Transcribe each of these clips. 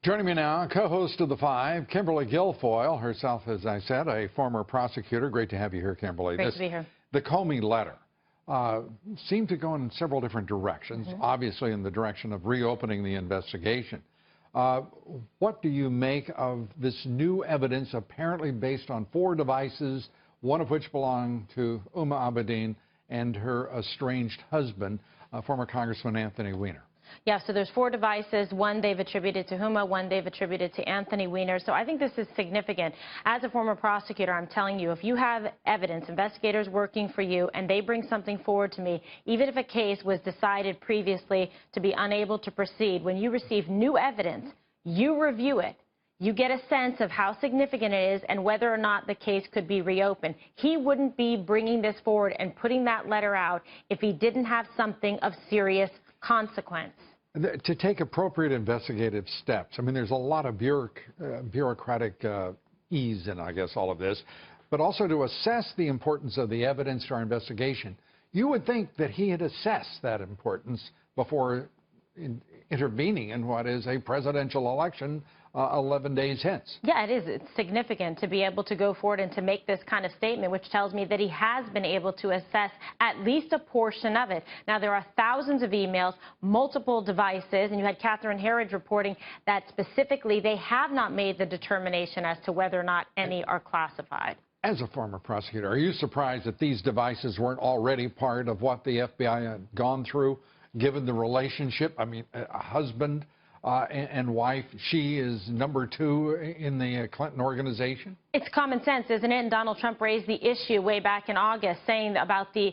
Joining me now, co-host of The Five, Kimberly Guilfoyle, herself, as I said, a former prosecutor. Great to have you here, Kimberly. Great to be here. The Comey letter seemed to go in several different directions, obviously in the direction of reopening the investigation. What do you make of this new evidence, apparently based on 4 devices, one of which belonged to Huma Abedin and her estranged husband, former Congressman Anthony Weiner? Yeah, so there's 4 devices. One they've attributed to Huma, one they've attributed to Anthony Weiner. So I think this is significant. As a former prosecutor, I'm telling you, if you have evidence, investigators working for you, and they bring something forward to me, even if a case was decided previously to be unable to proceed, when you receive new evidence, you review it. You get a sense of how significant it is and whether or not the case could be reopened. He wouldn't be bringing this forward and putting that letter out if he didn't have something of serious consequence. To take appropriate investigative steps. I mean, there's a lot of bureaucratic ease in, I guess, all of this, but also to assess the importance of the evidence to our investigation. You would think that he had assessed that importance before intervening in what is a presidential election 11 days hence. Yeah, it is. It's significant to be able to go forward and to make this kind of statement, which tells me that he has been able to assess at least a portion of it. Now, there are thousands of emails, multiple devices, and you had Catherine Herridge reporting that specifically they have not made the determination as to whether or not any are classified. As a former prosecutor, are you surprised that these devices weren't already part of what the FBI had gone through, given the relationship? I mean, a husband and wife, she is number 2 in the Clinton organization? It's common sense, isn't it? And Donald Trump raised the issue way back in August, saying about the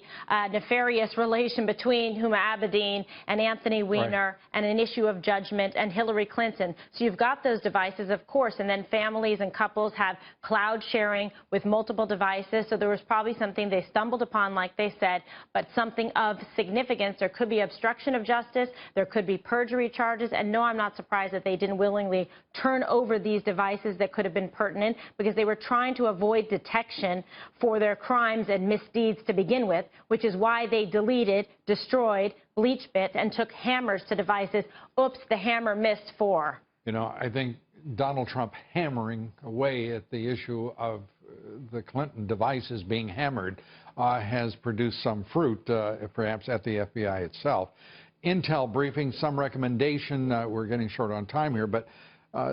nefarious relation between Huma Abedin and Anthony Weiner, and an issue of judgment, and Hillary Clinton. So you've got those devices, of course, and then families and couples have cloud sharing with multiple devices. So there was probably something they stumbled upon, like they said, but something of significance. There could be obstruction of justice. There could be perjury charges. And no, I'm not surprised that they didn't willingly turn over these devices that could have been pertinent, because they were trying to avoid detection for their crimes and misdeeds to begin with, which is why they deleted, destroyed, bleach bits, and took hammers to devices. Oops, the hammer missed 4. You know, I think Donald Trump hammering away at the issue of the Clinton devices being hammered has produced some fruit, perhaps at the FBI itself. Intel briefing, some recommendation, we're getting short on time here, but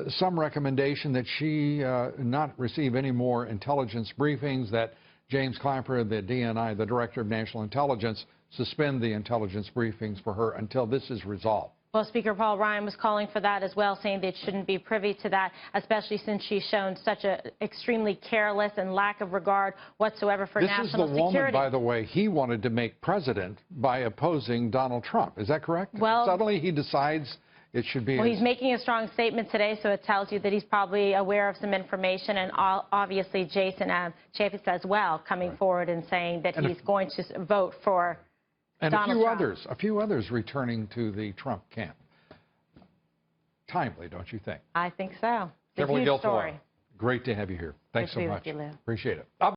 some recommendation that she not receive any more intelligence briefings, that James Clapper, the DNI, the Director of National Intelligence, suspend the intelligence briefings for her until this is resolved. Well, Speaker Paul Ryan was calling for that as well, saying they shouldn't be privy to that, especially since she's shown such an extremely careless and lack of regard whatsoever for national security. This is the woman, by the way, he wanted to make president by opposing Donald Trump. Is that correct? Well, suddenly he decides it should be. Well, he's making a strong statement today, so it tells you that he's probably aware of some information, and obviously Jason Chaffetz as well, coming forward and saying that he's going to vote for Donald Trump. A few others returning to the Trump camp. Timely, don't you think? I think so. It's Kimberly a huge story. Great to have you here. Thanks so much. Appreciate it.